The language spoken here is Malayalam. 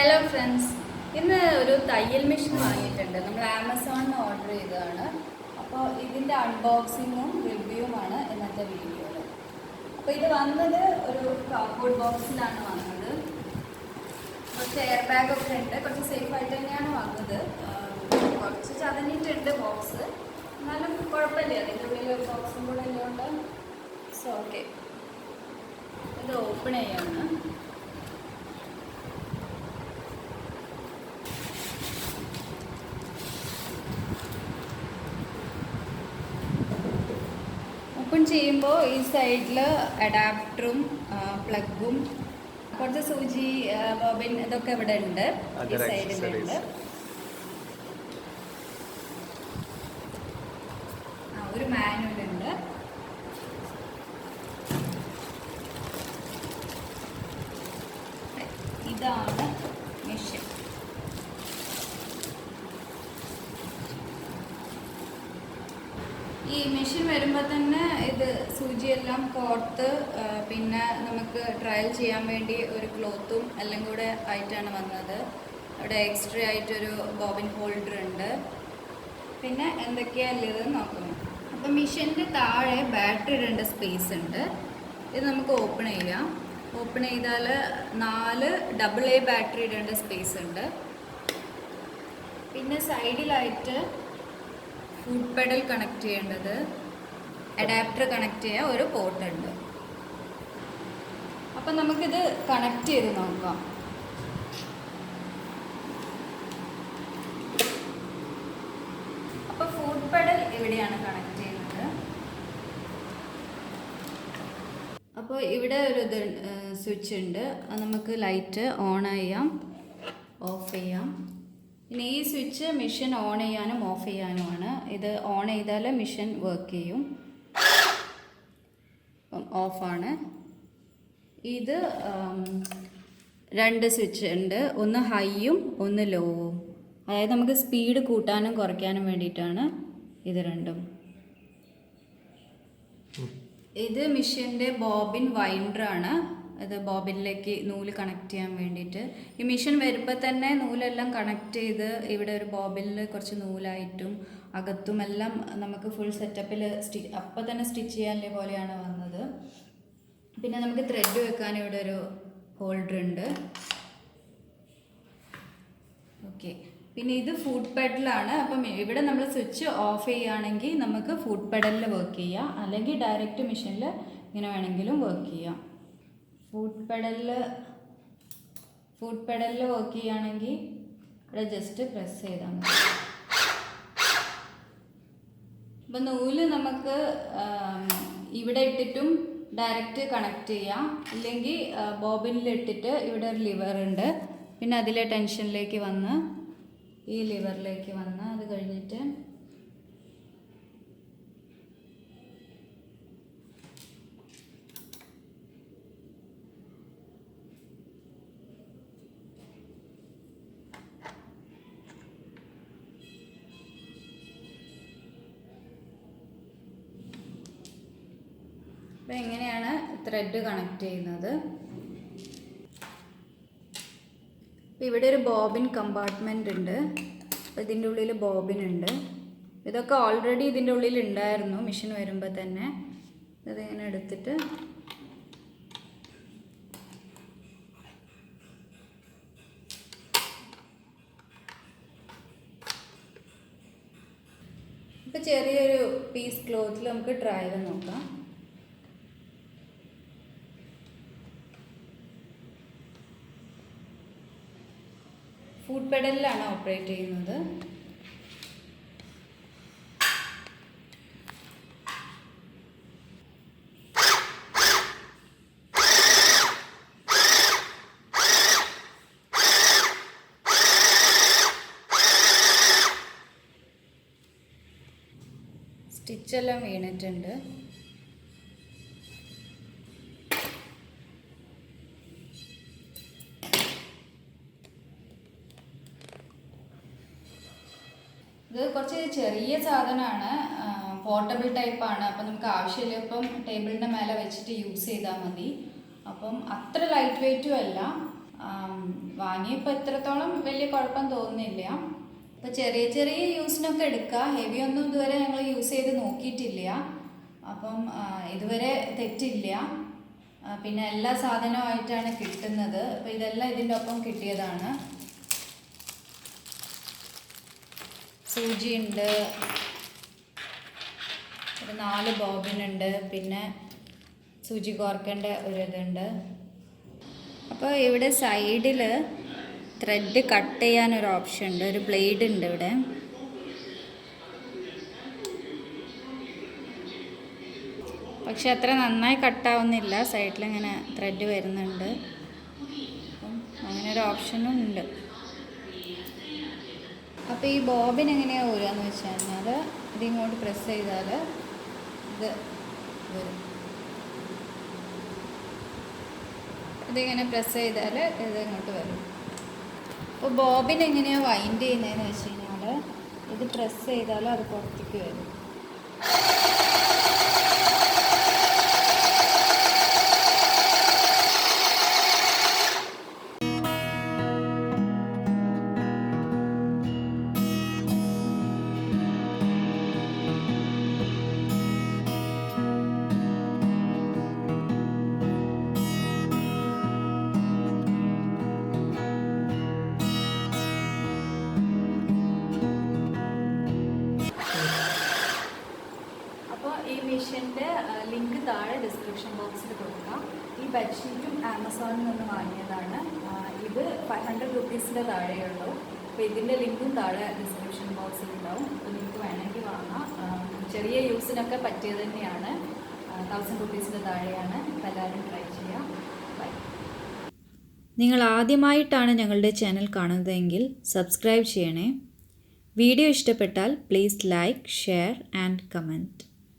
ഹലോ ഫ്രണ്ട്സ്, ഇന്ന് ഒരു തയ്യൽ മെഷീൻ വാങ്ങിയിട്ടുണ്ട്. നമ്മൾ ആമസോണിൽ നിന്ന് ഓർഡർ ചെയ്തതാണ്. അപ്പോൾ ഇതിൻ്റെ അൺബോക്സിങ്ങും റിവ്യൂവുമാണ് ഇന്നത്തെ വീഡിയോയിൽ. അപ്പോൾ ഇത് വന്നത് ഒരു കാർഡ്ബോർഡ് ബോക്സിലാണ് വന്നത്. കുറച്ച് എയർ ബാഗൊക്കെ ഉണ്ട്. കുറച്ച് സേഫായിട്ട് തന്നെയാണ് വന്നത്. കുറച്ച് ചതഞ്ഞിട്ടുണ്ട് ബോക്സ്, എന്നാലും കുഴപ്പമില്ല. അതിൻ്റെ ഉള്ളിൽ ഒരു ബോക്സും കൂടെ ഉള്ളതുകൊണ്ട് സോ ഓക്കെ. ഇത് ഓപ്പൺ ചെയ്യാണ്. ഓപ്പൺ ചെയ്യുമ്പോൾ ഈ സൈഡിൽ അഡാപ്റ്ററും പ്ലഗും കുറച്ച് സൂചി ബോബിൻ ഇതൊക്കെ ഇവിടെ ഉണ്ട്. ഈ സൈഡിലുണ്ട്. ഒരു മാനുവൽ ഉണ്ട്. ഇതാണ് മെഷീൻ. ഈ മെഷീൻ വരുമ്പോൾ തന്നെ ഇത് സൂചിയെല്ലാം കോർത്ത് പിന്നെ നമുക്ക് ട്രയൽ ചെയ്യാൻ വേണ്ടി ഒരു ക്ലോത്തും എല്ലാം കൂടെ ആയിട്ടാണ് വന്നത്. അവിടെ എക്സ്ട്രാ ആയിട്ടൊരു ബോബിൻ ഹോൾഡർ ഉണ്ട്. പിന്നെ എന്തൊക്കെയാണുള്ളത് നോക്കുന്നു. അപ്പം മെഷീൻ്റെ താഴെ ബാറ്ററി ഇടേണ്ട സ്പേസ് ഉണ്ട്. ഇത് നമുക്ക് ഓപ്പൺ ചെയ്യാം. ഓപ്പൺ ചെയ്താൽ 4 AA ബാറ്ററി ഇടേണ്ട സ്പേസ് ഉണ്ട്. പിന്നെ സൈഡിലായിട്ട് ഫുഡ് പെഡൽ കണക്ട് ചെയ്യേണ്ടത്, അഡാപ്റ്റർ കണക്ട് ചെയ്യാൻ ഒരു പോർട്ട് ഉണ്ട്. അപ്പം നമുക്കിത് കണക്ട് ചെയ്ത് നോക്കാം. അപ്പോൾ ഫുഡ് പെഡൽ ഇവിടെയാണ് കണക്ട് ചെയ്യുന്നത്. അപ്പോൾ ഇവിടെ ഒരു സ്വിച്ച് ഉണ്ട്. നമുക്ക് ലൈറ്റ് ഓൺ ചെയ്യാം, ഓഫ് ചെയ്യാം. പിന്നെ ഈ സ്വിച്ച് മെഷീൻ ഓൺ ചെയ്യാനും ഓഫ് ചെയ്യാനുമാണ്. ഇത് ഓൺ ചെയ്താൽ മെഷീൻ വർക്ക് ചെയ്യും. ഓഫാണ്. ഇത് 2 സ്വിച്ച് ഉണ്ട്. ഒന്ന് ഹൈയും ഒന്ന് ലോവും. അതായത് നമുക്ക് സ്പീഡ് കൂട്ടാനും കുറയ്ക്കാനും വേണ്ടിയിട്ടാണ് ഇത് രണ്ടും. ഇത് മെഷീൻ്റെ ബോബിൻ വൈൻഡറാണ്. ഇത് ബോബിനിലേക്ക് നൂല് കണക്ട് ചെയ്യാൻ വേണ്ടിയിട്ട്. ഈ മെഷീൻ വരുമ്പോൾ തന്നെ നൂലെല്ലാം കണക്ട് ചെയ്ത് ഇവിടെ ഒരു ബോബിനിൽ കുറച്ച് നൂലായിട്ടും അകത്തും എല്ലാം നമുക്ക് ഫുൾ സെറ്റപ്പിൽ അപ്പം തന്നെ സ്റ്റിച്ച് ചെയ്യാനുള്ള പോലെയാണ് വന്നത്. പിന്നെ നമുക്ക് ത്രെഡ് വെക്കാൻ ഇവിടെ ഒരു ഹോൾഡർ ഉണ്ട്. ഓക്കെ. പിന്നെ ഇത് ഫുഡ് പെഡലാണ്. അപ്പം ഇവിടെ നമ്മൾ സ്വിച്ച് ഓഫ് ചെയ്യുകയാണെങ്കിൽ നമുക്ക് ഫുഡ് പെഡലിൽ വർക്ക് ചെയ്യാം, അല്ലെങ്കിൽ ഡയറക്റ്റ് മെഷീനിൽ ഇങ്ങനെ വേണമെങ്കിലും വർക്ക് ചെയ്യാം. ഫുഡ് പെഡലിൽ വർക്ക് ചെയ്യുകയാണെങ്കിൽ ഇവിടെ ജസ്റ്റ് പ്രസ് ചെയ്താൽ മതി. അപ്പം നൂല് നമുക്ക് ഇവിടെ ഇട്ടിട്ടും ഡയറക്റ്റ് കണക്ട് ചെയ്യാം, ഇല്ലെങ്കിൽ ബോബിനിൽ ഇട്ടിട്ട് ഇവിടെ ഒരു ലിവർ ഉണ്ട്. പിന്നെ അതിലെ ടെൻഷനിലേക്ക് വന്ന് ഈ ലിവറിലേക്ക് വന്ന് അത് കഴിഞ്ഞിട്ട് അപ്പോൾ എങ്ങനെയാണ് ത്രെഡ് കണക്ട് ചെയ്യുന്നത്. അപ്പോൾ ഇവിടെ ഒരു ബോബിൻ കമ്പാർട്ട്മെൻ്റ് ഉണ്ട്. അപ്പോൾ ഇതിൻ്റെ ഉള്ളിൽ ബോബിൻ ഉണ്ട്. ഇതൊക്കെ ഓൾറെഡി ഇതിൻ്റെ ഉള്ളിൽ ഉണ്ടായിരുന്നു മെഷീൻ വരുമ്പോൾ തന്നെ. ഇതിങ്ങനെ എടുത്തിട്ട് ഇപ്പോൾ ചെറിയൊരു പീസ് ക്ലോത്തിൽ നമുക്ക് ട്രയൽ നോക്കാം. ഫുഡ് പെഡലിലാണ് ഓപ്പറേറ്റ് ചെയ്യുന്നത്. സ്റ്റിച്ചെല്ലാം വീണിട്ടുണ്ട്. ഇത് കുറച്ച് ചെറിയ സാധനമാണ്, പോർട്ടബിൾ ടൈപ്പാണ്. അപ്പം നമുക്ക് ആവശ്യമില്ല, ഇപ്പം ടേബിളിൻ്റെ മേലെ വെച്ചിട്ട് യൂസ് ചെയ്താൽ മതി. അപ്പം അത്ര ലൈറ്റ് വെയ്റ്റും അല്ല, വാങ്ങിയപ്പോൾ എത്രത്തോളം വലിയ കുഴപ്പം തോന്നുന്നില്ല. അപ്പോൾ ചെറിയ ചെറിയ യൂസിനൊക്കെ എടുക്കുക. ഹെവി ഒന്നും ഇതുവരെ ഞങ്ങൾ യൂസ് ചെയ്ത് നോക്കിയിട്ടില്ല. അപ്പം ഇതുവരെ തെറ്റില്ല. പിന്നെ എല്ലാ സാധനവുമായിട്ടാണ് കിട്ടുന്നത്. അപ്പോൾ ഇതെല്ലാം ഇതിൻ്റെ ഒപ്പം കിട്ടിയതാണ്. സൂചിയുണ്ട്, ഒരു 4 ബോബിനുണ്ട്, പിന്നെ സൂചി കോർക്കേണ്ട ഒരു ഇതുണ്ട്. അപ്പോൾ ഇവിടെ സൈഡിൽ ത്രെഡ് കട്ട് ചെയ്യാനൊരു ഓപ്ഷൻ ഉണ്ട്, ഒരു ബ്ലേഡ് ഉണ്ട് ഇവിടെ. പക്ഷെ അത്ര നന്നായി കട്ടാവുന്നില്ല, സൈഡിലിങ്ങനെ ത്രെഡ് വരുന്നുണ്ട്. അപ്പം അങ്ങനെ ഒരു ഓപ്ഷനും ഉണ്ട്. അപ്പോൾ ഈ ബോബിൻ എങ്ങനെയാണ് ഊരാന്ന് വെച്ച് കഴിഞ്ഞാൽ ഇതിങ്ങോട്ട് പ്രസ് ചെയ്താൽ ഇത് വരും. ഇതിങ്ങനെ പ്രസ് ചെയ്താൽ ഇത് ഇങ്ങോട്ട് വരും. അപ്പോൾ ബോബിൻ എങ്ങനെയാണ് വൈൻഡ് ചെയ്യുന്നതെന്ന് വെച്ച് കഴിഞ്ഞാൽ ഇത് പ്രസ് ചെയ്താൽ അത് പുറത്തേക്ക് വരും. ഈ മെഷീൻ്റെ ലിങ്ക് താഴെ ഡിസ്ക്രിപ്ഷൻ ബോക്സിൽ കൊടുക്കാം. ഈ ബെഡ്ഷീറ്റും ആമസോണിൽ നിന്ന് വാങ്ങിയതാണ്. ഇത് 500 റുപ്പീസിൻ്റെ താഴെയുള്ളൂ. അപ്പോൾ ഇതിൻ്റെ ലിങ്കും താഴെ ഡിസ്ക്രിപ്ഷൻ ബോക്സിൽ ഉണ്ടാവും. അപ്പോൾ നിങ്ങൾക്ക് വേണമെങ്കിൽ വാങ്ങാം. ചെറിയ യൂസിനൊക്കെ പറ്റിയത് തന്നെയാണ്. 1000 റുപ്പീസിൻ്റെ താഴെയാണ്. അപ്പോൾ എല്ലാവരും ട്രൈ ചെയ്യാം. ബൈ. നിങ്ങൾ ആദ്യമായിട്ടാണ് ഞങ്ങളുടെ ചാനൽ കാണുന്നതെങ്കിൽ സബ്സ്ക്രൈബ് ചെയ്യണേ. വീഡിയോ ഇഷ്ടപ്പെട്ടാൽ please like, share and comment.